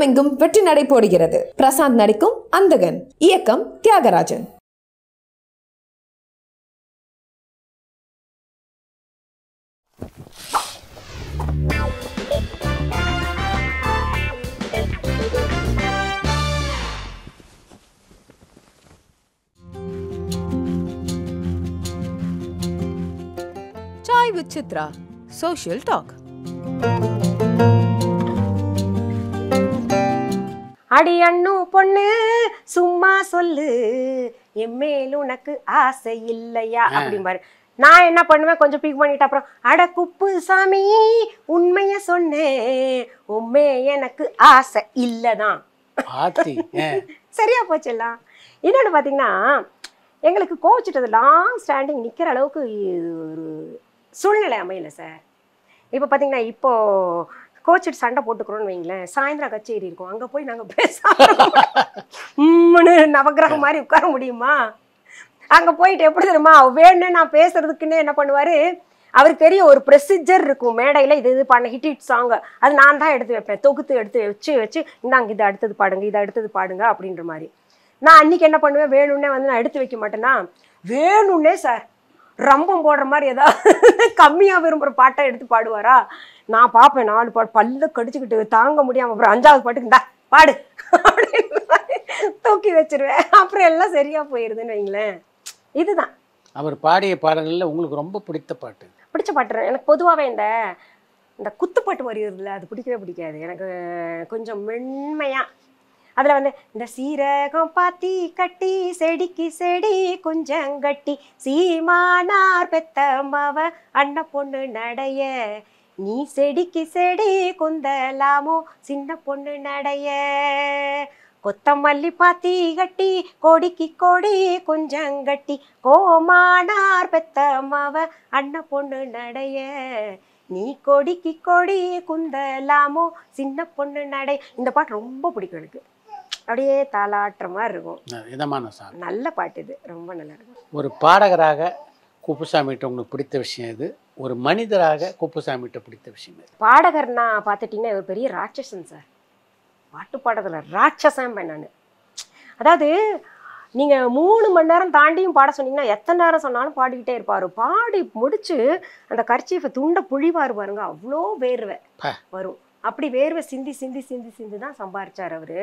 உலகமெங்கும் வெற்றி நடை போடுகிறது. பிரசாந்த் நடிக்கும் அந்தகன், இயக்கம் Thiagarajan. Chai with Chitra, Social Talk. அடி அண்ணு பொண்ணு சும்மா சொல்லு, எம்மேல் உனக்கு ஆசை இல்லையா அப்படிம்பாரு. நான் என்ன பண்ணுவேன், கொஞ்சம் பிக் பண்ணிட்டு அப்புறம் அட குப்பு சாமி உண்மைய சொன்னேன், உண்மை எனக்கு ஆசை இல்லதான். சரியா போச்சுலாம். இன்னொன்று பார்த்தீங்கன்னா, எங்களுக்கு கோவிச்சிட்டது லாங் ஸ்டாண்டிங் நிற்கிற அளவுக்கு ஒரு சூழ்நிலை அமையல சார். இப்போ பார்த்தீங்கன்னா, இப்போது கோச்சிட்டு சண்டை போட்டுக்கிறோன்னு வைங்களேன், சாயந்தரம் கச்சேரி இருக்கும், அங்கே போய் நாங்கள் பேசாமன்னு நவகிரகம் மாதிரி உட்கார முடியுமா? அங்கே போயிட்டு எப்படி தெரியுமா, வேணுன்னு நான் பேசுறதுக்குன்னு என்ன பண்ணுவார், அவருக்கு பெரிய ஒரு ப்ரொசீஜர் இருக்கும் மேடையில். இது பண்ண ஹிட் சாங் அது நான் தான் எடுத்து வைப்பேன், தொகுத்து எடுத்து வச்சு இந்தாங்க இதை அடுத்தது பாடுங்க, இதை அடுத்தது பாடுங்க அப்படின்ற மாதிரி. நான் அன்றைக்கி என்ன பண்ணுவேன், வேணும்னே வந்து நான் எடுத்து வைக்க மாட்டேன்னா, வேணும்னே சார் ரம்பம் போடுற மாதிரி ஏதாவது கம்மியாக விரும்புகிற பாட்டை எடுத்து பாடுவாரா. நான் பார்ப்பேன், 4 பாட்டு பல்ல கடிச்சுக்கிட்டு தாங்க முடியாமல் அப்புறம் 5வது பாட்டுக்கு இந்தா பாடு அப்படின்னு தூக்கி வச்சிருவேன். அப்புறம் எல்லாம் சரியாக போயிடுதுன்னு வைங்களேன். இதுதான் அவர் பாடிய பாடல்களில் உங்களுக்கு ரொம்ப பிடிச்ச பாட்டு. எனக்கு பொதுவாகவே இந்த குத்துப்பாட்டு வருகிறதுல அது பிடிக்கவே பிடிக்காது. எனக்கு கொஞ்சம் மென்மையாக அதில் வந்து இந்த சீரகம் பாத்தி கட்டி செடிக்கு செடி கொஞ்சம் கட்டி சீமானார் பெத்தம்மாவ அண்ண பொண்ணு நடைய, நீ செடிக்கு செடி குந்தலாமோ சின்ன பொண்ணு நடைய, கொத்தமல்லி பாத்தி கட்டி கொடிக்கு கொடி கொஞ்சம் கட்டி கோமானார் பெத்தம்மாவ அண்ண பொண்ணு நடைய, நீ கொடிக்கு கொடி குந்தலாமோ சின்ன பொண்ணு நடை. இந்த பாட்டு ரொம்ப பிடிக்கும் எனக்கு. அப்படியே தாளாட்டுற மாதிரி இருக்கும், இதமான சாங். நல்ல பாட்டு இது, ரொம்ப நல்லா இருக்கும். ஒரு பாடகராக குப்புசாமிகிட்ட உங்களுக்கு பிடித்த விஷயம் இது, ஒரு மனிதராக குப்புசாமிகிட்ட பிடித்த விஷயம் இது? பாடகர்னா பார்த்துட்டிங்கன்னா ஒரு பெரிய ராட்சசன் சார். பாட்டு பாடுறதுல ராட்சசன் நான். அதாவது நீங்கள் 3 மணி நேரம் தாண்டியும் பாட சொன்னீங்கன்னா எத்தனை நேரம் சொன்னாலும் பாடிக்கிட்டே இருப்பார். பாடி முடிச்சு அந்த கர்ச்சீஃபை துண்டை புழிவார் பாருங்க, அவ்வளோ வேர்வை வரும். அப்படி வேர்வை சிந்தி சிந்தி சிந்தி சிந்தி தான் சம்பாரிச்சார் அவர்.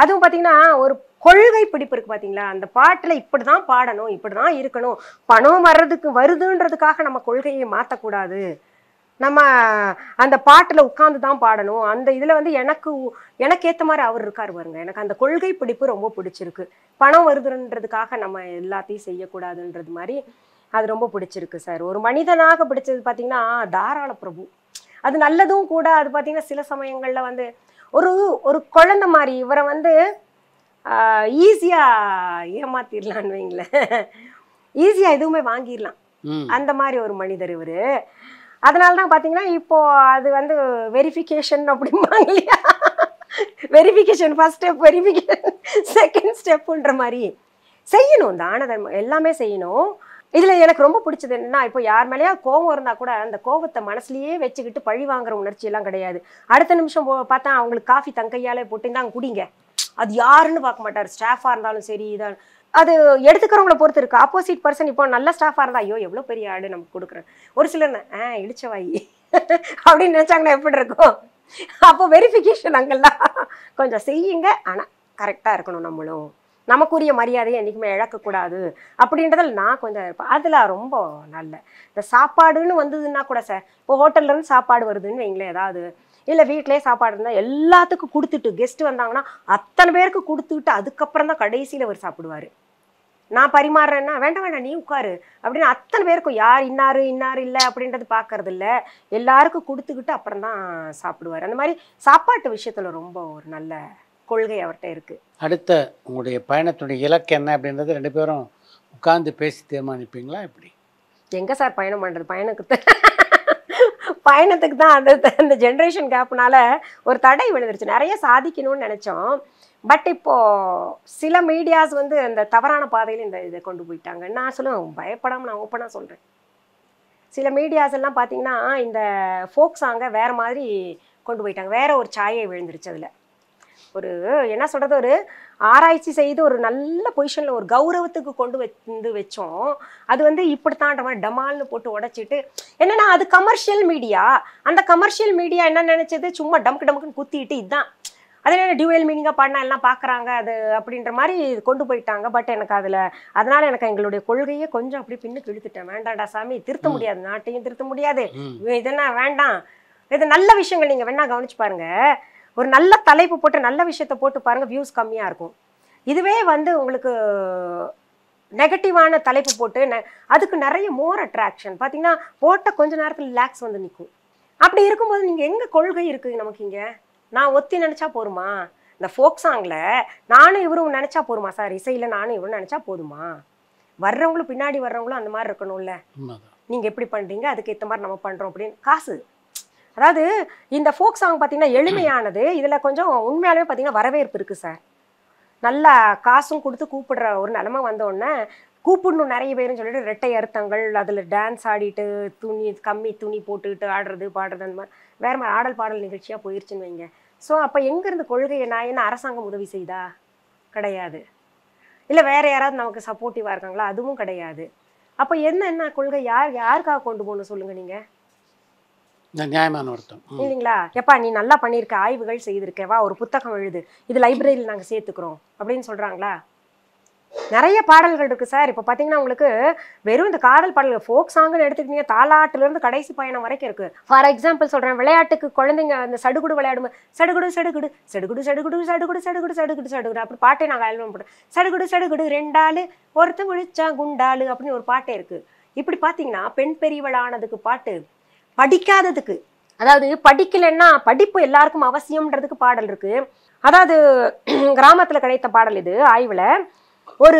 அதுவும் பார்த்தீங்கன்னா ஒரு கொள்கை பிடிப்பு இருக்குது பார்த்தீங்களா, அந்த பாட்டில் இப்படி தான் பாடணும், இப்படி தான் இருக்கணும், பணம் வருதுன்றதுக்காக நம்ம கொள்கையை மாற்றக்கூடாது, நம்ம அந்த பாட்டில் உட்காந்து தான் பாடணும். அந்த இதில் வந்து எனக்கு ஏற்ற மாதிரி அவர் இருக்கார் பாருங்க. எனக்கு அந்த கொள்கை பிடிப்பு ரொம்ப பிடிச்சிருக்கு. பணம் வருதுன்றதுக்காக நம்ம எல்லாத்தையும் செய்யக்கூடாதுன்றது மாதிரி அது ரொம்ப பிடிச்சிருக்கு சார். ஒரு மனிதனாக பிடிச்சது பார்த்தீங்கன்னா தாராள பிரபு. அது நல்லதும் கூட. அது பார்த்தீங்கன்னா சில சமயங்களில் வந்து ஒரு குழந்தை மாதிரி இவரை வந்து ஈஸியாக ஏமாத்திடலான்னு வைங்களேன், ஈஸியாக எதுவுமே வாங்கிடலாம், அந்த மாதிரி ஒரு மனிதர் இவர். அதனால தான் பார்த்தீங்கன்னா இப்போது அது வந்து வெரிஃபிகேஷன் அப்படிம்பாங்க இல்லையா, verification first step, verification second ஸ்டெப்புன்ற மாதிரி செய்யணும். தான தர்மம் எல்லாமே செய்யணும். இதில் எனக்கு ரொம்ப பிடிச்சது என்னன்னா, இப்போ யார் மேலேயா கோவம் இருந்தால் கூட அந்த கோவத்தை மனசுலேயே வச்சுக்கிட்டு பழி வாங்குற உணர்ச்சியெல்லாம் கிடையாது. அடுத்த நிமிஷம் பார்த்தா அவங்களுக்கு காஃபி தங்கையாலே போட்டு இந்தாங்க குடிங்க, அது யாருன்னு பார்க்க மாட்டார். ஸ்டாஃபாக இருந்தாலும் சரி, இதான் அது எடுத்துக்கிறவங்கள பொறுத்து இருக்குது. ஆப்போசிட் பர்சன் இப்போ நல்ல ஸ்டாஃபாக இருந்தால் ஐயோ எவ்வளோ பெரிய ஆடு நமக்கு கொடுக்குறேன், ஒரு சிலர் இழிச்சவாயி அப்படின்னு நினச்சாங்கன்னா எப்படி இருக்கும். அப்போ வெரிஃபிகேஷன் அங்கெல்லாம் கொஞ்சம் செய்யுங்க, ஆனால் கரெக்டாக இருக்கணும், நம்மளும் நமக்குரிய மரியாதையை என்றைக்குமே இழக்கக்கூடாது அப்படின்றதில் நான் கொஞ்சம் இருப்பேன். அதில் ரொம்ப நல்ல இந்த சாப்பாடுன்னு வந்ததுன்னா கூட சார், இப்போ ஹோட்டல்லேருந்து சாப்பாடு வருதுன்னு வைங்களேன், ஏதாவது இல்லை வீட்டிலே சாப்பாடு இருந்தால் எல்லாத்துக்கும் கொடுத்துட்டு கெஸ்ட்டு வந்தாங்கன்னா அத்தனை பேருக்கு கொடுத்துட்டு அதுக்கப்புறம் தான் கடைசியில் அவர் சாப்பிடுவார். நான் பரிமாறுறேன்னா வேண்டாம் வேண்டாம் நீ உட்காரு அப்படின்னு அத்தனை பேருக்கும் யார் இன்னாரு இல்லை அப்படின்றது பார்க்கறது இல்லை, எல்லாருக்கும் கொடுத்துக்கிட்டு அப்புறம் தான் சாப்பிடுவார். அந்த மாதிரி சாப்பாட்டு விஷயத்தில் ரொம்ப ஒரு நல்ல கொள்கை அவர்கிட்ட இருக்குது. அடுத்த உங்களுடைய பயணத்துடைய இலக்கு என்ன அப்படின்றது 2 பேரும் உட்கார்ந்து பேசி தீர்மானிப்பீங்களா? எப்படி எங்கே சார் பயணம் பண்ணுறது? பயணத்துக்கு தான் அந்த ஜென்ரேஷன் கேப்னால ஒரு தடை விழுந்துருச்சு. நிறைய சாதிக்கணும்னு நினச்சோம். பட் இப்போது சில மீடியாஸ் வந்து அந்த தவறான பாதையில் இதை கொண்டு போயிட்டாங்க. நான் சொல்லுவேன், பயப்படாமல் நான் ஓப்பனாக சொல்கிறேன். சில மீடியாஸ் எல்லாம் பார்த்தீங்கன்னா இந்த ஃபோக் சாங்கை வேறு மாதிரி கொண்டு போயிட்டாங்க. வேற ஒரு சாயை விழுந்துருச்சு. அதில் ஒரு என்ன சொல்கிறது, ஒரு ஆராய்ச்சி செய்து ஒரு நல்ல பொசிஷனில் ஒரு கௌரவத்துக்கு கொண்டு வந்து வச்சோம். அது வந்து இப்படித்தான்ற மாதிரி டமால்னு போட்டு உடைச்சிட்டு, என்னன்னா அது கமர்ஷியல் மீடியா. அந்த கமர்ஷியல் மீடியா என்ன நினச்சது, சும்மா டமுக்கு டமுக்குன்னு குத்திட்டு இதுதான் அது என்ன டியூவல் மீனிங்காக பாடினா எல்லாம் பார்க்குறாங்க அது அப்படின்ற மாதிரி கொண்டு போயிட்டாங்க. பட் எனக்கு அதனால் எனக்கு எங்களுடைய கொள்கையே கொஞ்சம் அப்படி பின்னுக்கு இழுத்துட்டேன். வேண்டாண்டா சாமி, திருத்த முடியாது, நாட்டையும் திருத்த முடியாது, இதெல்லாம் வேண்டாம். இது நல்ல விஷயங்கள் நீங்கள் வேணா கவனிச்சு பாருங்க. ஒரு நல்ல தலைப்பு போட்டு நல்ல விஷயத்த போட்டு பாருங்கள், வியூஸ் கம்மியாக இருக்கும். இதுவே வந்து உங்களுக்கு நெகட்டிவான தலைப்பு போட்டு அதுக்கு நிறைய மோர் அட்ராக்ஷன். பார்த்தீங்கன்னா போட்ட கொஞ்ச நேரத்தில் லேக்ஸ் வந்து நிற்கும். அப்படி இருக்கும்போது நீங்கள் எங்கே கொள்கை இருக்குது நமக்கு இங்கே? நான் ஒத்தி நினச்சா போருமா? இந்த ஃபோக் சாங்கில் நானும் இவரும் நினச்சா போருமா சார்? இசையில் நானும் இவரும் நினச்சா போதுமா? வர்றவங்களும் பின்னாடி வர்றவங்களும் அந்த மாதிரி இருக்கணும்ல. நீங்கள் எப்படி பண்ணுறீங்க, அதுக்கு ஏற்ற மாதிரி நம்ம பண்ணுறோம் அப்படின்னு காசு. அதாவது இந்த ஃபோக் சாங் பார்த்தீங்கன்னா எளிமையானது. இதில் கொஞ்சம் உண்மையாலுமே பார்த்தீங்கன்னா வரவேற்பு இருக்குது சார். நல்லா காசும் கொடுத்து கூப்பிடுற ஒரு நிலமை வந்தோடனே கூப்பிடணும் நிறைய பேருன்னு சொல்லிட்டு ரெட்டை அர்த்தங்கள், அதில் டான்ஸ் ஆடிட்டு கம்மி துணி போட்டுக்கிட்டு ஆடுறது பாடுறது அந்த மாதிரி வேறு மாதிரி ஆடல் பாடல் நிகழ்ச்சியாக போயிடுச்சுன்னு வைங்க. ஸோ அப்போ எங்கேருந்து கொள்கையை நான் என்ன அரசாங்கம் உதவி செய்தா? கிடையாது. இல்லை வேறு யாராவது நமக்கு சப்போர்ட்டிவாக இருக்காங்களா? அதுவும் கிடையாது. அப்போ என்ன கொள்கை யாருக்காக கொண்டு போகணும் சொல்லுங்கள் நீங்கள்? நியாயமான ஒருத்தம் இல்லைங்களா? எப்பா நீ நல்லா பண்ணியிருக்க, ஆய்வுகள் செய்திருக்கேவா, ஒரு புத்தகம் எழுது, இது லைப்ரரியில் நாங்கள் சேர்த்துக்கிறோம் அப்படின்னு சொல்கிறாங்களா? நிறைய பாடல்கள் இருக்குது சார். இப்போ பார்த்தீங்கன்னா உங்களுக்கு வெறும் இந்த காதல் பாடல்கள் ஃபோக் சாங்குன்னு எடுத்துக்கிட்டீங்க, தாலாட்டிலேருந்து கடைசி பயணம் வரைக்கும் இருக்குது. ஃபார் எக்ஸாம்பிள் சொல்கிறேன், விளையாட்டுக்கு குழந்தைங்க அந்த சடுகுடு விளையாடும்போது சடுகுடு சடுகுடு சடுகுடு சடுகுடு சடுகுடு சடுகுடு சடுகுடு சடுகுடு அப்படி பாட்டே நாங்கள் ஆல்பம் போட்டோம். சடுகுடு சடுகுடு ரெண்டாலு ஒருத்த முடிச்சா குண்டாலு அப்படின்னு ஒரு பாட்டே இருக்குது. இப்படி பார்த்தீங்கன்னா பெண் பெரியவளானதுக்கு பாட்டு, படிக்காததுக்கு, அதாவது படிக்கலைன்னா படிப்பு எல்லாருக்கும் அவசியம்ன்றதுக்கு பாடல் இருக்குது. அதாவது கிராமத்தில் கிடைத்த பாடல் இது. ஆய்வில் ஒரு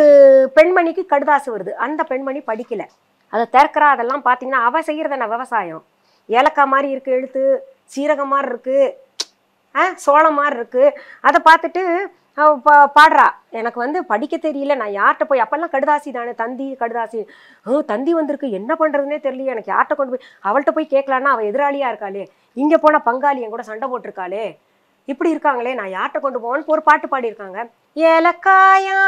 பெண்மணிக்கு கடுதாசு வருது, அந்த பெண்மணி படிக்கலை, அதை திறக்கிறா. அதெல்லாம் பார்த்தீங்கன்னா அவள் செய்கிறது என்ன, விவசாயம். ஏலக்காய் மாதிரி இருக்குது எழுத்து, சீரகம் மாதிரி இருக்குது, சோளம் மாதிரி இருக்குது. அதை பார்த்துட்டு பாடுறா, எனக்கு வந்து படிக்க தெரியல, நான் யார்கிட்ட போய், அப்போல்லாம் கடுதாசி தானே, தந்தி கடுதாசி, தந்தி வந்திருக்கு, என்ன பண்ணுறதுனே தெரியல, எனக்கு யார்கிட்ட கொண்டு போய் அவள்கிட்ட போய் கேட்கலான்னா அவள் எதிராளியாக இருக்காளே, இங்கே போனால் பங்காளி என் கூட சண்டை போட்டிருக்காளே, இப்படி இருக்காங்களே, நான் யார்கிட்ட கொண்டு போவேன்னு ஒரு பாட்டு பாடியிருக்காங்க. ஏலக்காயா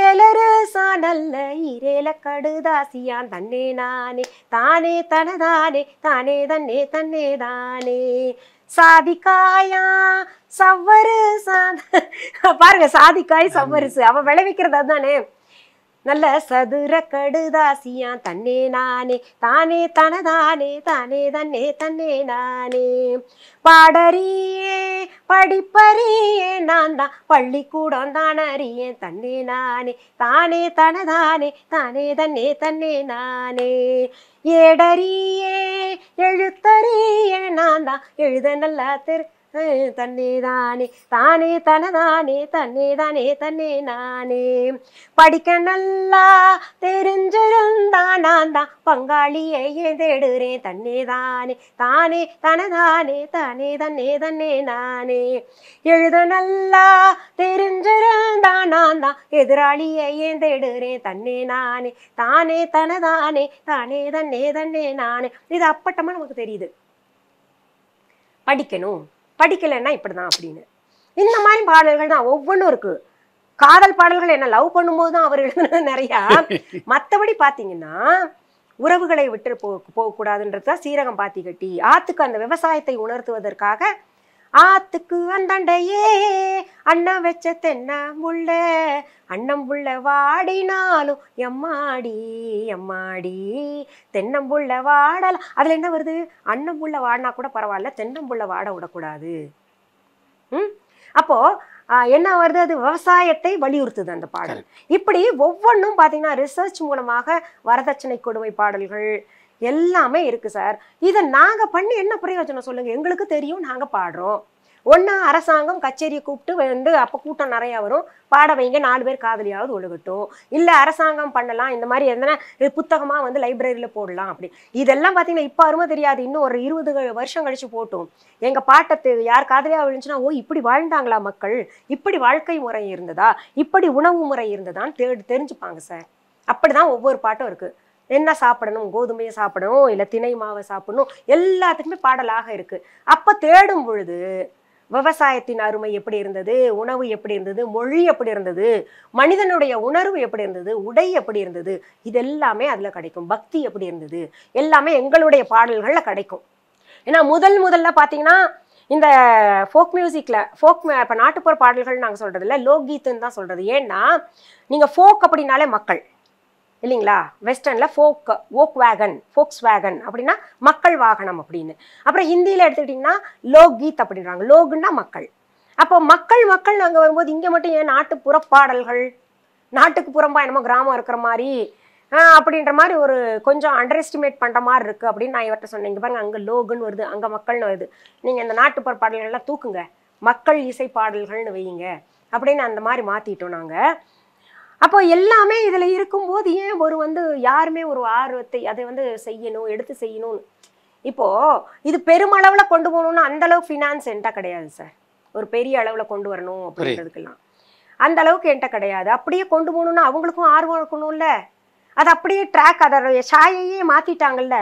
ஏலரசா நல்ல இரேல கடுதாசியான் தன்னே நானே தானே தனதானே தானே தன்னே தன்னே தானே சாதிக்காயா சவ்வரு பாருங்க, சாதிக்காய் சவ்வரிசு அவ விளைவிக்கிறது அதுதானே. நல்ல சதுர கடுதாசியான் தன்னே நானே தானே தனதானே தானே தன்னே தன்னே நானே பாடறியே படிப்பறியே நான் தான் பள்ளிக்கூடம் தான் அறியேன் தன்னே நானே தானே தனதானே தானே தன்னே தன்னே நானே ஏடறியே எழுத்தறியே நான் தான் எழுத நல்லா தன்னே தானே தானே தனதானே தன்னே தானே தன்னே நானே படிக்க நல்லா தெரிஞ்சிருந்தா நான் தான் பங்காளியை தேடுறேன் தன்னே தானே தானே தனதானே தானே தன்னே தன்னே நானே எழுத நல்லா தெரிஞ்சிருந்தா நான் தான் எதிராளியை தேடுறேன் தன்னே நானே தானே தனதானே தானே தன்னே தன்னே நானே. இது அப்பட்டமா நமக்கு தெரியுது, படிக்கணும், படிக்கலைன்னா இப்படிதான் அப்படின்னு. இந்த மாதிரி பாடல்கள் தான் ஒவ்வொன்றும் இருக்கு. காதல் பாடல்கள் என்ன லவ் பண்ணும்போது தான் அவர் எழுதுனது நிறையா. மற்றபடி பார்த்தீங்கன்னா உறவுகளை விட்டு போகக்கூடாதுன்றதுதான் சீரகம் பாத்தி கட்டி ஆத்துக்கு அந்த விவசாயத்தை உணர்த்துவதற்காக ஆத்துக்கு அந்தண்டையே அண்ணன் வச்ச தென்ன முள்ள அண்ணம்புள்ள வாடினாலும் எம்மாடி எம்மாடி தென்னம்புள்ள வாடலாம். அதுல என்ன வருது, அண்ணம்புள்ள வாடினா கூட பரவாயில்ல, தென்னம்புள்ள வாட விடக்கூடாது. அப்போ என்ன வருது, அது விவசாயத்தை வலியுறுத்துது அந்த பாடல். இப்படி ஒவ்வொன்றும் பார்த்தீங்கன்னா ரிசர்ச் மூலமாக வரதட்சணை கொடுமை பாடல்கள் எல்லாமே இருக்கு சார். இதை நாங்க பண்ணி என்ன பிரயோஜனம் சொல்லுங்க? எங்களுக்கு தெரியும், நாங்க பாடுறோம். ஒன்னா அரசாங்கம் கச்சேரியை கூப்பிட்டு வந்து அப்போ கூட்டம் நிறையா வரும், பாட வைங்க, 4 பேர் காதலியாவது ஒழுகட்டும். இல்லை அரசாங்கம் பண்ணலாம், இந்த மாதிரி எதனா புத்தகமாக வந்து லைப்ரரியில் போடலாம். அப்படி இதெல்லாம் பார்த்தீங்கன்னா இப்போ அருமை தெரியாது, இன்னும் ஒரு 20 வருஷம் கழிச்சு போட்டும். எங்கள் பாட்டத்து யார் காதலியாக விழுந்துச்சுன்னா, ஓ இப்படி வாழ்ந்தாங்களா மக்கள், இப்படி வாழ்க்கை முறை இருந்ததா, இப்படி உணவு முறை இருந்ததான்னு தெரிஞ்சுப்பாங்க சார். அப்படிதான் ஒவ்வொரு பாட்டும் இருக்குது. என்ன சாப்பிடணும், கோதுமையை சாப்பிடணும் இல்லை திணை மாவை சாப்பிடணும், எல்லாத்துக்குமே பாடலாக இருக்கு. அப்போ தேடும் பொழுது விவசாயத்தின் அருமை எப்படி இருந்தது, உணவு எப்படி இருந்தது, மொழி எப்படி இருந்தது, மனிதனுடைய உணர்வு எப்படி இருந்தது, உடை எப்படி இருந்தது, இது எல்லாமே அதில் கிடைக்கும். பக்தி எப்படி இருந்தது எல்லாமே எங்களுடைய பாடல்களில் கிடைக்கும். ஏன்னா முதல்ல பார்த்தீங்கன்னா இந்த ஃபோக் மியூசிக்கில் இப்போ நாட்டுப்புற பாடல்கள் நாங்கள் சொல்கிறது இல்லை, லோக்கீத்துன்னு தான் சொல்கிறது. ஏன்னா நீங்கள் ஃபோக் அப்படின்னாலே மக்கள் இல்லைங்களா, வெஸ்டர்னில் ஃபோக்ஸ் வேகன் அப்படின்னா மக்கள் வாகனம் அப்படின்னு. அப்புறம் ஹிந்தியில் எடுத்துக்கிட்டிங்கன்னா லோக்கீத் அப்படின்றாங்க, லோகுன்னா மக்கள். அப்போ மக்கள் அங்கே வரும்போது இங்கே மட்டும் ஏன் நாட்டுப்புற பாடல்கள், நாட்டுக்கு புறம்பா என்னமோ கிராமம் இருக்கிற மாதிரி அப்படின்ற மாதிரி ஒரு கொஞ்சம் அண்டர் எஸ்டிமேட் பண்ணுற மாதிரி இருக்குது அப்படின்னு நான் இவர்கிட்ட சொன்னேன். இங்கே பாருங்க, அங்கே லோகுன்னு வருது, அங்கே மக்கள்னு வருது, நீங்கள் இந்த நாட்டுப்புற பாடல்கள்லாம் தூக்குங்க, மக்கள் இசை பாடல்கள்னு வையுங்க அப்படின்னு அந்த மாதிரி மாற்றிட்டோம் நாங்கள். அப்போ எல்லாமே இதில் இருக்கும்போது ஏன் யாருமே ஒரு ஆர்வத்தை அதை செய்யணும், எடுத்து செய்யணும். இப்போது இது பெருமளவில் கொண்டு போகணும்னு அந்தளவு ஃபினான்ஸ் என்கிட்ட கிடையாது சார். ஒரு பெரிய அளவில் கொண்டு வரணும் அப்படின்றதுக்கெல்லாம் அந்த அளவுக்கு என்கிட்ட கிடையாது. அப்படியே கொண்டு போகணுன்னா அவங்களுக்கும் ஆர்வம் இருக்கணும்ல. அது அப்படியே ட்ராக் அதோடைய சாயையே மாற்றிட்டாங்கல்ல,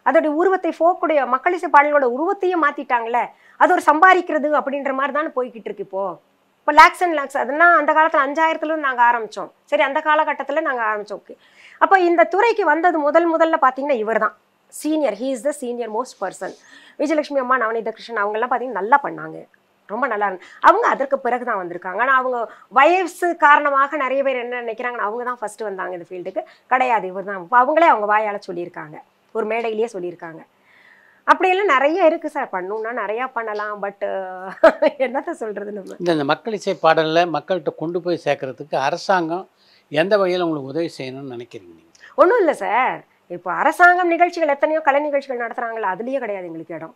அதோடைய உருவத்தை, ஃபோக்குடைய மக்களிசை பாடல்களோட உருவத்தையே மாற்றிட்டாங்கல்ல. அது ஒரு சம்பாதிக்கிறது அப்படின்ற மாதிரி தானே போய்கிட்டு இருக்கு இப்போது. இப்போ லேக்ஸ் அண்ட் லேக்ஸ் அதெல்லாம் அந்த காலத்தில் 5000 நாங்கள் ஆரம்பித்தோம். சரி, அந்த காலகட்டத்தில் நாங்கள் ஆரம்பித்தோம். ஓகே, அப்போ இந்த துறைக்கு வந்தது முதல்ல பார்த்தீங்கன்னா இவர் தான் senior. He is the senior most person. Vijayalakshmi அம்மா, நவநீத கிருஷ்ணன் அவங்கெல்லாம் பார்த்தீங்கன்னா நல்லா பண்ணாங்க, ரொம்ப நல்லா அவங்க அதற்கு பிறகு தான் வந்திருக்காங்க. ஆனால் அவங்க வயசு காரணமாக நிறைய பேர் என்ன நினைக்கிறாங்கன்னா அவங்க தான் ஃபஸ்ட்டு வந்தாங்க இந்த ஃபீல்டுக்கு. கிடையாது, இவர் தான். இப்போ அவங்களே அவங்க வாயால் சொல்லியிருக்காங்க, ஒரு மேடையிலேயே சொல்லியிருக்காங்க. அப்படியெல்லாம் நிறைய இருக்குது சார், பண்ணணும்னா நிறையா பண்ணலாம். பட் என்னத்த சொல்கிறது, நம்ம இந்த மக்கள் இசை பாடலில் மக்கள்கிட்ட கொண்டு போய் சேர்க்கறதுக்கு அரசாங்கம் எந்த வகையில் உங்களுக்கு உதவி செய்யணும்னு நினைக்கிறீங்க நீங்கள்? ஒன்றும் இல்லை சார், இப்போ அரசாங்கம் நிகழ்ச்சிகள் எத்தனையோ கலை நிகழ்ச்சிகள் நடத்துகிறாங்களா, அதுலேயே கிடையாது எங்களுக்கு இடம்.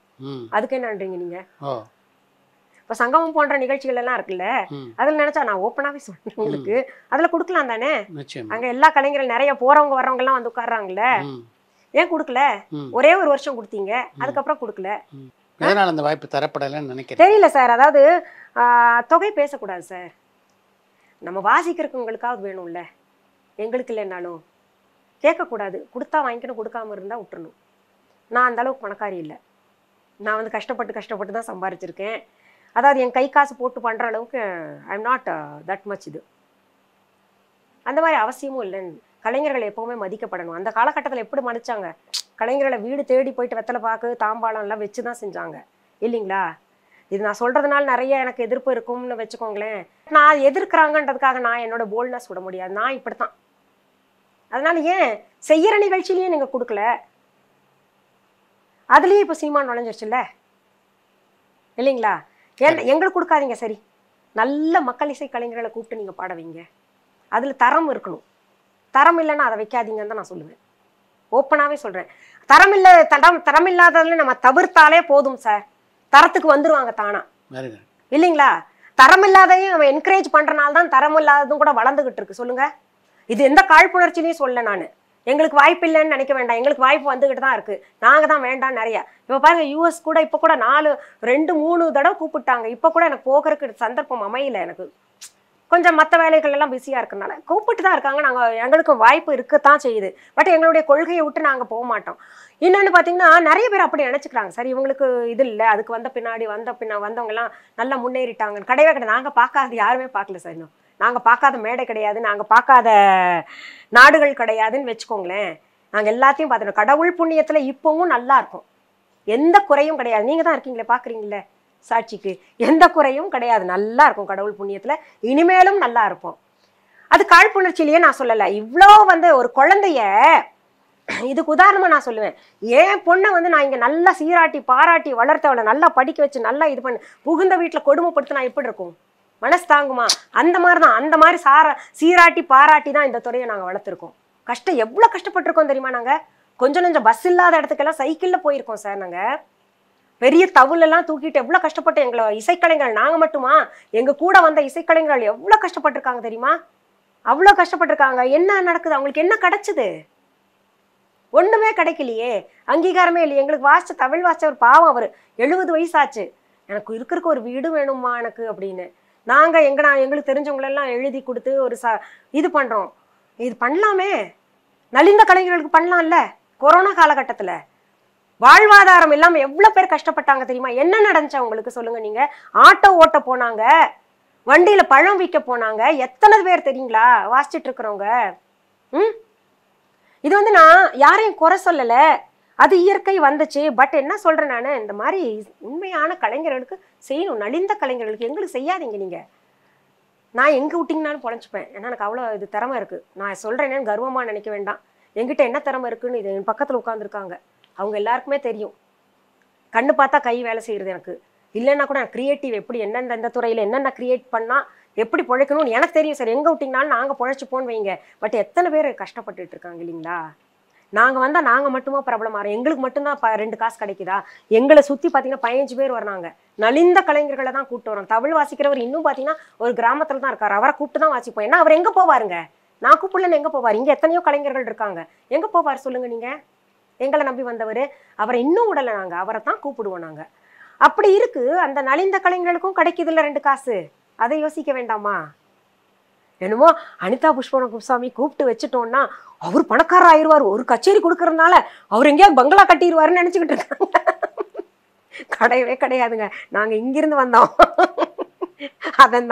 அதுக்கு என்னன்றீங்க நீங்கள்? இப்போ சங்கமம் போன்ற நிகழ்ச்சிகள் எல்லாம் இருக்குல்ல, அதில் நினச்சா நான் ஓப்பனாகவே சொல்கிறேன் உங்களுக்கு, அதில் கொடுக்கலாம் தானே. அங்கே எல்லா கலைஞர்கள் நிறைய போகிறவங்க வர்றவங்கலாம் வந்து உட்கார்றாங்கல்ல, ஏன் கொடுக்கல? ஒரே ஒரு வருஷம் கொடுத்தீங்க, அதுக்கப்புறம் கொடுக்கல. எதனால் அந்த வாய்ப்பு தரப்படலைன்னு நினைக்கிறேன். தெரியல சார். அதாவது தொகை பேசக்கூடாது சார், நம்ம வாசிக்கிறவங்களுக்காவது வேணும்ல, எங்களுக்கு இல்லைன்னாலும் கேட்கக்கூடாது. கொடுத்தா வாங்கிக்கணும், கொடுக்காம இருந்தால் விட்டுறணும். நான் அந்த அளவுக்கு பணக்காரி இல்லை, நான் கஷ்டப்பட்டு தான் சம்பாரிச்சிருக்கேன். அதாவது என் கை காசு போட்டு பண்ணுற அளவுக்கு I am not that much. இது அந்த மாதிரி அவசியமும் இல்லைன்னு. கலைஞர்கள் எப்போவுமே மதிக்கப்படணும். அந்த காலகட்டத்தில் எப்படி மதிச்சாங்க, கலைஞர்களை வீடு தேடி போயிட்டு வெத்தலை பாக்கு தாம்பாளம் எல்லாம் வச்சு தான் செஞ்சாங்க இல்லைங்களா. இது நான் சொல்கிறதுனால நிறைய எனக்கு எதிர்ப்பு இருக்கும்னு வச்சுக்கோங்களேன். நான் எதிர்க்கிறாங்கன்றதுக்காக நான் என்னோட போல்ட்னஸ் விட முடியாது, நான் இப்படித்தான். அதனால ஏன் செய்கிற நிகழ்ச்சியிலையும் நீங்கள் கொடுக்கல, அதுலேயும் இப்போ சினிமா நுழைஞ்சிருச்சுல்ல இல்லைங்களா. எங்களுக்கு கொடுக்காதீங்க, சரி, நல்ல மக்கள் இசை கலைஞர்களை கூப்பிட்டு நீங்கள் பாட வைங்க, அதில் தரம் இருக்கணும். தரம் இல்லைன்னா அதை வைக்காதீங்கன்னு தான் நான் சொல்லுவேன், ஓப்பனாகவே சொல்கிறேன். தரம் இல்லாததுல நம்ம தவிர்த்தாலே போதும் சார், தரத்துக்கு வந்துருவாங்க தானா இல்லைங்களா. தரம் இல்லாதையும் நம்ம என்கரேஜ் பண்ணுறனால தான் தரம் இல்லாததும் கூட வளர்ந்துகிட்டு இருக்கு. சொல்லுங்க, இது எந்த காழ்ப்புணர்ச்சிலையும் சொல்ல நான். எங்களுக்கு வாய்ப்பு இல்லைன்னு நினைக்க வேண்டாம், எங்களுக்கு வாய்ப்பு வந்துக்கிட்டு தான் இருக்குது, நாங்கள் தான் வேண்டாம் நிறையா. இப்போ பாருங்கள், யூஎஸ் கூட இப்போ கூட 2-3 தடவை கூப்பிட்டாங்க. இப்போ கூட எனக்கு போகிறதுக்கு சந்தர்ப்பம் அமையல, எனக்கு கொஞ்சம் மற்ற வேலைகள் எல்லாம் பிஸியாக இருக்கிறனால கூப்பிட்டு தான் இருக்காங்க. எங்களுக்கு வாய்ப்பு இருக்கத்தான் செய்யுது, பட் எங்களுடைய கொள்கையை விட்டு நாங்கள் போக மாட்டோம். இன்னொன்று பார்த்தீங்கன்னா நிறைய பேர் அப்படி நினச்சிக்கிறாங்க, சரி இவங்களுக்கு இது இல்லை, அதுக்கு வந்தவங்கலாம் நல்லா முன்னேறிட்டாங்க. கிடையாது, நாங்கள் பார்க்காது யாருமே பார்க்கல சார். இன்னும் நாங்கள் பார்க்காத மேடை கிடையாது, நாங்கள் பார்க்காத நாடுகள் கிடையாதுன்னு வச்சுக்கோங்களேன். நாங்கள் எல்லாத்தையும் பார்த்துட்டோம். கடவுள் புண்ணியத்தில் இப்போவும் நல்லா இருக்கும், எந்த குறையும் கிடையாது. நீங்கள் தான் இருக்கீங்களே, பார்க்குறீங்களே சாட்சிக்கு, எந்த குறையும் கிடையாது, நல்லா இருக்கும் கடவுள் புண்ணியத்தில், இனிமேலும் நல்லா இருப்போம். அது காழ்ப்புணர்ச்சியிலேயே நான் சொல்லலை. இவ்வளோ ஒரு குழந்தைய, இதுக்கு உதாரணமாக நான் சொல்லுவேன், என் பொண்ணை நான் இங்கே நல்லா சீராட்டி பாராட்டி வளர்த்தவளை நல்லா படிக்க வச்சு நல்லா இது பண்ணு, புகுந்த வீட்டில் கொடுமைப்படுத்தினா எப்படி இருக்கும், மனசு தாங்குமா? அந்த மாதிரி தான், அந்த மாதிரி சீராட்டி பாராட்டி தான் இந்த துறையை நாங்கள் வளர்த்துருக்கோம். எவ்வளோ கஷ்டப்பட்டிருக்கோம் தெரியுமா. நாங்கள் கொஞ்சம் பஸ் இல்லாத இடத்துக்கெல்லாம் சைக்கிளில் போயிருக்கோம் சார். நாங்கள் பெரிய தவுலெல்லாம் தூக்கிட்டு எவ்வளோ கஷ்டப்பட்டு, எங்களை இசைக்கலைஞர்கள் நாங்கள் மட்டுமா, எங்கள் கூட வந்த இசைக்கலைஞர்கள் எவ்வளோ கஷ்டப்பட்டிருக்காங்க தெரியுமா, அவ்வளோ கஷ்டப்பட்டிருக்காங்க. என்ன நடக்குது, அவங்களுக்கு என்ன கிடைச்சிது? ஒன்றுமே கிடைக்கலையே, அங்கீகாரமே இல்லை. எங்களுக்கு தமிழ் வாசிச்சவர் பாவம், அவர் 70 வயசாச்சு, எனக்கு இருக்கிறதுக்கு ஒரு வீடு வேணுமா எனக்கு அப்படின்னு. நாங்கள் எங்களுக்கு தெரிஞ்சவங்களெல்லாம் எழுதி கொடுத்து ஒரு இது பண்ணுறோம். இது பண்ணலாமே, நலிந்த கலைஞர்களுக்கு பண்ணலாம்ல. கொரோனா காலகட்டத்தில் வாழ்வாதாரம் இல்லாமல் எவ்வளோ பேர் கஷ்டப்பட்டாங்க தெரியுமா? என்ன நடந்துச்சு அவங்களுக்கு சொல்லுங்க. நீங்க ஆட்டோ ஓட்ட போனாங்க, வண்டியில பழம் விற்க போனாங்க, எத்தனை பேர் தெரியுங்களா வாசிச்சுட்டு இருக்கிறவங்க. இது வந்து நான் யாரையும் குறை சொல்லலை, அது இயற்கை வந்துச்சு. பட் என்ன சொல்றேன் நான், இந்த மாதிரி உண்மையான கலைஞர்களுக்கு செய்யணும். நலிந்த கலைஞர்களுக்கு எங்களுக்கு செய்யாதீங்க நீங்க. நான் எங்க விட்டிங்கனாலும் பொழைச்சிப்பேன். ஏன்னா எனக்கு அவ்வளோ இது திறமை இருக்கு. நான் சொல்றேன்னு கர்வமா நினைக்க வேண்டாம். என்கிட்ட என்ன திறமை இருக்குன்னு இது என் பக்கத்துல உட்காந்துருக்காங்க, அவங்க எல்லாருக்குமே தெரியும். கண்ணு பார்த்தா கை வேலை செய்யறது எனக்கு இல்லைன்னா கூட கிரியேட்டிவ் எப்படி என்னென்ன இந்த துறையில் என்னென்ன கிரியேட் பண்ணால் எப்படி பிழைக்கணும்னு எனக்கு தெரியும் சார். எங்கே விட்டிங்கனாலும் நாங்கள் பிழைச்சிப்போன்னு வைங்க. பட் எத்தனை பேர் கஷ்டப்பட்டுட்டு இருக்காங்க இல்லைங்களா? நாங்கள் வந்தால் நாங்கள் மட்டுமா பிரபலம் ஆகிறோம், எங்களுக்கு மட்டும்தான் 2 காசு கிடைக்குதா? எங்களை சுற்றி பார்த்தீங்கன்னா 15 பேர் வர்றாங்க. நலிந்த கலைஞர்களை தான் கூப்பிட்டு வரோம். தமிழ் வாசிக்கிறவர் இன்னும் பார்த்தீங்கன்னா ஒரு கிராமத்தில் தான் இருக்கார். அவரை கூப்பிட்டு தான் வாசிப்போம். ஏன்னா அவர் எங்கே போவாருங்க? நான் கூப்பிடலன்னு எங்கே போவார்? இங்கே எத்தனையோ கலைஞர்கள் இருக்காங்க, எங்கே போவார் சொல்லுங்க நீங்கள்? எங்களை நம்பி வந்தவர், அவரை இன்னும் விடலை. நாங்கள் அவரை தான் கூப்பிடுவோம். நாங்கள் அப்படி இருக்கு. அந்த நலிந்த கலைஞர்களுக்கும் கிடைக்குது இல்லை 2 காசு. அதை யோசிக்க வேண்டாமா? என்னமோ அனிதா புஷ்பவன குப்புசாமி கூப்பிட்டு வச்சுட்டோம்னா அவர் பணக்காரர் ஆயிடுவார், ஒரு கச்சேரி கொடுக்கறதுனால அவர் எங்கேயாவது பங்களா கட்டிடுவாருன்னு நினச்சிக்கிட்டு இருக்காங்க. கிடையவே கிடையாதுங்க. நாங்கள் இங்கிருந்து வந்தோம்.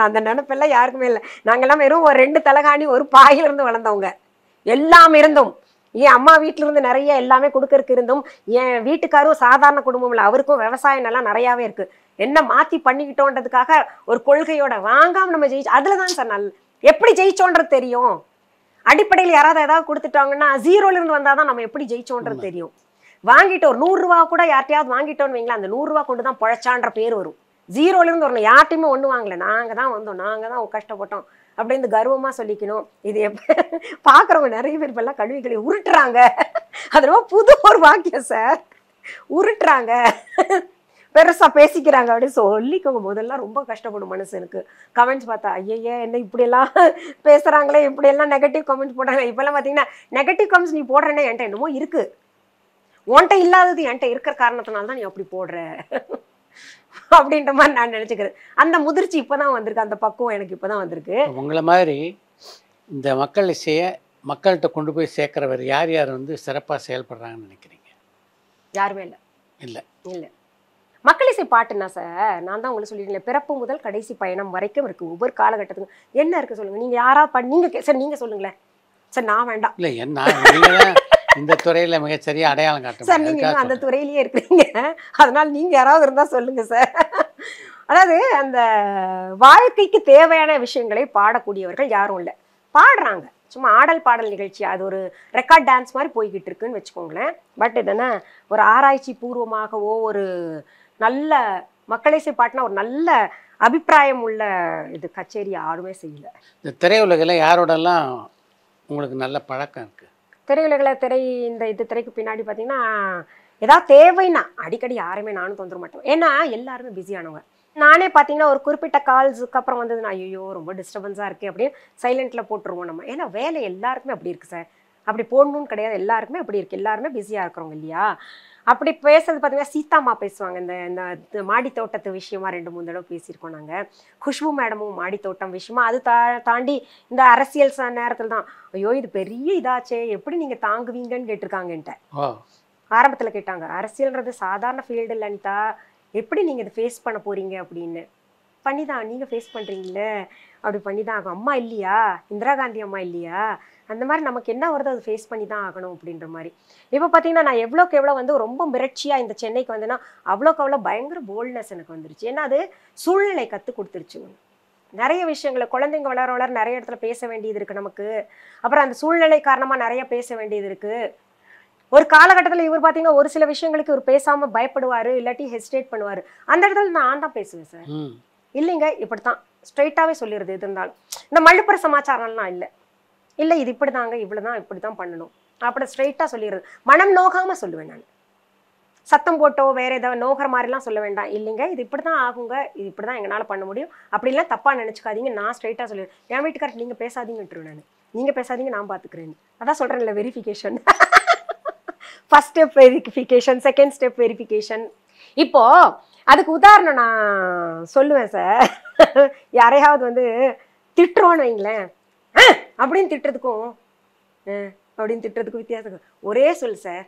அந்த நினைப்பெல்லாம் யாருக்குமே இல்லை. நாங்கெல்லாம் வெறும் ஒரு 2 தலகாணி ஒரு பாயிலிருந்து வளர்ந்தவங்க. எல்லாம் இருந்தும் என் அம்மா வீட்டில இருந்து நிறைய எல்லாமே கொடுக்கறதுக்கு இருந்தும், என் வீட்டுக்காரும் சாதாரண குடும்பம் இல்லை, அவருக்கும் விவசாயம் எல்லாம் நிறையாவே இருக்கு. என்ன மாத்தி பண்ணிக்கிட்டோன்றதுக்காக ஒரு கொள்கையோட வாங்காம நம்ம ஜெயிச்சு அதுலதான் சார் எப்படி ஜெயிச்சோன்றது தெரியும். அடிப்படையில் யாராவது ஏதாவது கொடுத்துட்டாங்கன்னா 0ல இருந்து வந்தாதான் நம்ம எப்படி ஜெயிச்சோன்றது தெரியும். வாங்கிட்டு ஒரு 100 ரூபா கூட யார்ட்டையாவது வாங்கிட்டோன்னு வைங்களா, அந்த 100 ரூபா கொண்டு தான் பொழைச்சான்ற பேர் வரும். 0ல இருந்து வரணும். யார்ட்டையுமே ஒண்ணு வாங்கல, நாங்க தான் வந்தோம், நாங்க தான் கஷ்டப்பட்டோம் அப்படின்னு கர்வமா சொல்லிக்கணும். இது பாக்குறவங்க நிறைய பேர் இப்பெல்லாம் கல்விகளை உருட்டுறாங்க. அது ரொம்ப புது ஒரு வாக்கியம் சார். உருட்டுறாங்க, பெருசா பேசிக்கிறாங்க அப்படின்னு சொல்லிக்கோங்க. முதல்லாம் ரொம்ப கஷ்டப்படும் மனுஷனுக்கு. கமெண்ட்ஸ் பார்த்தா ஐயா என்ன இப்படியெல்லாம் பேசுறாங்களே, இப்படியெல்லாம் நெகட்டிவ் கமெண்ட்ஸ் போடுறாங்க. இப்பெல்லாம் பார்த்தீங்கன்னா நெகட்டிவ் கமெண்ட்ஸ் நீ போடுறேன்னா என்கிட்ட என்னமோ இருக்கு, உன்கிட்ட இல்லாதது என்கிட்ட இருக்கிற காரணத்தினால தான் நீ அப்படி போடுற அப்படின்ற மாதிரி நான் நினைச்சுக்கிறேன். அந்த முதிர்ச்சி இப்பதான் வந்திருக்கு, அந்த பக்குவம் எனக்கு இப்பதான் வந்திருக்கு. உங்களை மாதிரி இந்த மக்கள் இசையை மக்கள்கிட்ட கொண்டு போய் சேர்க்கிறவர் யார் யார் வந்து சிறப்பாக செயல்படுறாங்கன்னு நினைக்கிறீங்க? யாருமே இல்லை. இல்லை இல்லை, மக்கள் இசை பாட்டுன்னா சார் நான் தான் உங்களுக்கு சொல்லிடுறேன், பிறப்பு முதல் கடைசி பயணம் வரைக்கும் இருக்கு. ஒவ்வொரு காலகட்டத்துக்கும் என்ன இருக்கு சொல்லுங்க. நீங்க யாரா நீங்க சார் நீங்க சொல்லுங்களேன் சார். நான் வேண்டாம். இல்லை, என்ன இந்த துறையில மிகச்சரியா அடையாளம் காட்டுங்க சார். நீங்க அந்த துறையிலேயே இருக்கிறீங்க, அதனால நீங்க யாராவது இருந்தா சொல்லுங்க சார். அதாவது அந்த வாழ்க்கைக்கு தேவையான விஷயங்களை பாடக்கூடியவர்கள் யாரும் இல்லை. பாடுறாங்க, சும்மா ஆடல் பாடல் நிகழ்ச்சி, அது ஒரு ரெக்கார்ட் டான்ஸ் மாதிரி போய்கிட்டு இருக்குன்னு வச்சுக்கோங்களேன். பட் என்னன்னா ஒரு ஆராய்ச்சி பூர்வமாகவோ ஒரு நல்ல மக்களிசை பாட்டுனா ஒரு நல்ல அபிப்பிராயம் உள்ள இது கச்சேரி யாருமே செய்யல. இந்த திரையுலகில் யாரோடலாம் உங்களுக்கு நல்ல பழக்கம் இருக்கு? திரையுலகில் இந்த திரைக்கு பின்னாடி பார்த்தீங்கன்னா ஏதாவது தேவைன்னா அடிக்கடி யாருமே நானும் தொந்தர மாட்டோம். ஏன்னா எல்லாருமே பிஸியானவங்க. நானே பார்த்தீங்கன்னா ஒரு குறிப்பிட்ட கால்ஸுக்கு அப்புறம் வந்ததுன்னா ஐயோ ரொம்ப டிஸ்டர்பன்ஸாக இருக்குது அப்படின்னு சைலண்ட்டில் போட்டுருவோம் நம்ம. ஏன்னா வேலை எல்லாருக்குமே அப்படி இருக்குது சார். அப்படி போடணும்னு கிடையாது, எல்லாருக்குமே அப்படி இருக்குது. எல்லாருமே பிஸியாக இருக்கிறவங்க இல்லையா? அப்படி பேசுறது பார்த்தீங்கன்னா சீதாம்மா பேசுவாங்க. இந்த மாடி தோட்டத்து விஷயமா 2-3 தடவை பேசியிருக்கோம் நாங்கள். குஷ்பு மேடமும் மாடி தோட்டம் விஷயமா, அது தாண்டி இந்த அரசியல் நேரத்தில் தான் ஐயோ இது பெரிய இதாச்சே எப்படி நீங்கள் தாங்குவீங்கன்னு கேட்டிருக்காங்க என்கிட்ட. ஆரம்பத்தில் கேட்டாங்க, அரசியல்ன்றது சாதாரண ஃபீல்டு இல்லை அனிதா, எப்படி நீங்கள் இதை ஃபேஸ் பண்ண போகிறீங்க அப்படின்னு. பண்ணி தான் நீங்கள் ஃபேஸ் பண்ணுறீங்களே, அப்படி பண்ணி தான் ஆகும். அம்மா இல்லையா, இந்திரா காந்தி அம்மா இல்லையா, அந்த மாதிரி நமக்கு என்ன வருதோ அது ஃபேஸ் பண்ணி தான் ஆகணும் அப்படின்ற மாதிரி. இப்போ பார்த்தீங்கன்னா நான் எவ்வளோக்கு எவ்வளோ வந்து ரொம்ப மிரட்சியாக இந்த சென்னைக்கு வந்தேன்னா அவ்வளோக்கு அவ்வளோ பயங்கர போல்ட்னஸ் எனக்கு வந்துருச்சு. ஏன்னா அது சூழ்நிலை கற்றுக் கொடுத்துருச்சு. நிறைய விஷயங்களை குழந்தைங்க வளர நிறைய இடத்துல பேச வேண்டியது இருக்குது நமக்கு. அப்புறம் அந்த சூழ்நிலை காரணமாக நிறைய பேச வேண்டியது இருக்குது. ஒரு காலகட்டத்தில் இவர் பார்த்தீங்கன்னா ஒரு சில விஷயங்களுக்கு இவர் பேசாமல் பயப்படுவார், இல்லாட்டி ஹெசிடேட் பண்ணுவார். அந்த இடத்துல நான் தான் பேசுவேன் சார். இல்லைங்க இப்படித்தான் ஸ்ட்ரெயிட்டாகவே சொல்லிடுறது. எது இருந்தாலும் இந்த மழுப்புற சமாச்சாரம்லாம் இல்லை இது இப்படி தாங்க இவ்வளோதான் இப்படி தான் பண்ணணும் அப்படி ஸ்ட்ரெயிட்டாக சொல்லிடுறது. மனம் நோகாமல் சொல்லுவேன் நான். சத்தம் போட்டோ வேற ஏதாவது நோகிற மாதிரிலாம் சொல்ல வேண்டாம். இல்லைங்க இது இப்படி தான் ஆகுங்க, இது இப்படி தான் எங்களால் பண்ண முடியும் அப்படிலாம் தப்பாக நினச்சிக்காதீங்க, நான் ஸ்ட்ரெயிட்டாக சொல்லிடுறேன். என் வீட்டுக்காரர் நீங்கள் பேசாதீங்கன்ட்டுருவேன் நான். நீங்கள் பேசாதீங்க நான் பார்த்துக்கிறேன். அதான் சொல்கிறேன் இல்லை, verification. First step verification, second step verification. இப்போ அதுக்கு உதாரணம் நான் சொல்லுவேன் சார். யாரையாவது வந்து திட்டுறோன்னு வைங்களேன், அப்படின்னு திட்டுறதுக்கும் அப்படின்னு திட்டுறதுக்கு வித்தியாசம். ஒரே சொல் சார்.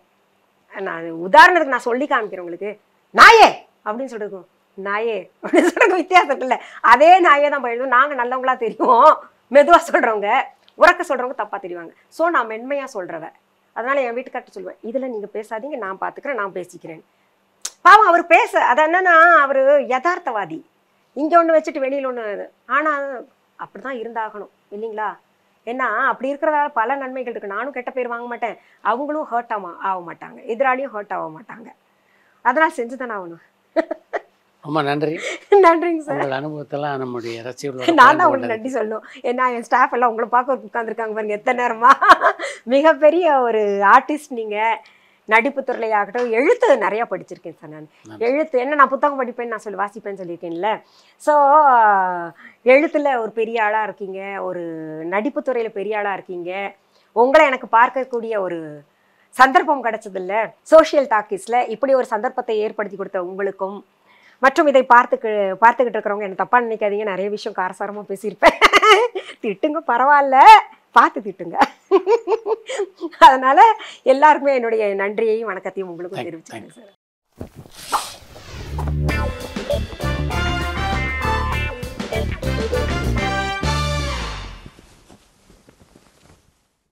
நான் உதாரணத்துக்கு நான் சொல்லி காமிக்கிறேன் உங்களுக்கு. நாயே அப்படின்னு சொல்றதுக்கும் நாயே அப்படின்னு சொல்றதுக்கு வித்தியாசம் இல்லை. அதே நாயே தான் போயிடுவோம். நாங்கள் நல்லவங்களா தெரியும், மெதுவாக சொல்கிறவங்க, உறக்க சொல்கிறவங்க தப்பாக தெரிவாங்க. ஸோ நான் மென்மையாக சொல்கிறவ. அதனால என் வீட்டுக்கார்ட்ட சொல்லுவேன், இதில் நீங்கள் பேசாதீங்க, நான் பார்த்துக்கிறேன், நான் பேசிக்கிறேன். பாவம் அவர் பேச, அது என்னன்னா அவர் யதார்த்தவாதி. இங்கே ஒன்று வச்சுட்டு வெளியில் ஒன்று. ஆனால் அப்படி தான் இருந்தாகணும் இல்லைங்களா? ஏன்னா அப்படி இருக்கிறதால பல நன்மைகள் இருக்குது. நானும் கெட்ட பேர் வாங்க மாட்டேன், அவங்களும் ஹர்ட் ஆக மாட்டாங்க, எதிராளியும் ஹர்ட் ஆக மாட்டாங்க. அதனால் செஞ்சு தானே ஆகணும். ரொம்ப நன்றி. நன்றிங்க சார். உங்கள் அனுபவத்தெல்லாம் நம்முடைய ரசிகர்களோட நான் தான் உங்களுக்கு நன்றி சொல்லணும். ஏன்னா என் ஸ்டாஃப் எல்லாம் உங்களை பார்க்க உட்காந்துருக்காங்க பாருங்க எத்தனை நேரமா. மிகப்பெரிய ஒரு ஆர்டிஸ்ட் நீங்கள். நடிப்பு துறையாகட்டும், எழுத்து நிறையா படிச்சிருக்கேன் சார். நான் எழுத்து என்ன, நான் புத்தகம் படிப்பேன்னு நான் வாசிப்பேன்னு சொல்லியிருக்கேன்ல. ஸோ எழுத்தில் ஒரு பெரிய ஆளாக இருக்கீங்க, ஒரு நடிப்பு துறையில் பெரிய ஆளாக இருக்கீங்க. உங்களை எனக்கு பார்க்கக்கூடிய ஒரு சந்தர்ப்பம் கிடைச்சதில்ல. சோஷியல் டாக்கீஸில் இப்படி ஒரு சந்தர்ப்பத்தை ஏற்படுத்தி கொடுத்த உங்களுக்கும், மற்றும் இதை பார்த்துக்கிட்டு இருக்கிறவங்க என்ன தப்பாக நினைக்காதீங்க, நிறைய விஷயம் காரசாரமாக பேசியிருப்பேன். திட்டுங்க, பரவாயில்ல, பார்த்து திட்டுங்க. அதனால் எல்லாருக்குமே என்னுடைய நன்றியையும் வணக்கத்தையும் உங்களுக்கும் தெரிவிச்சுக்கிறேன் சார்.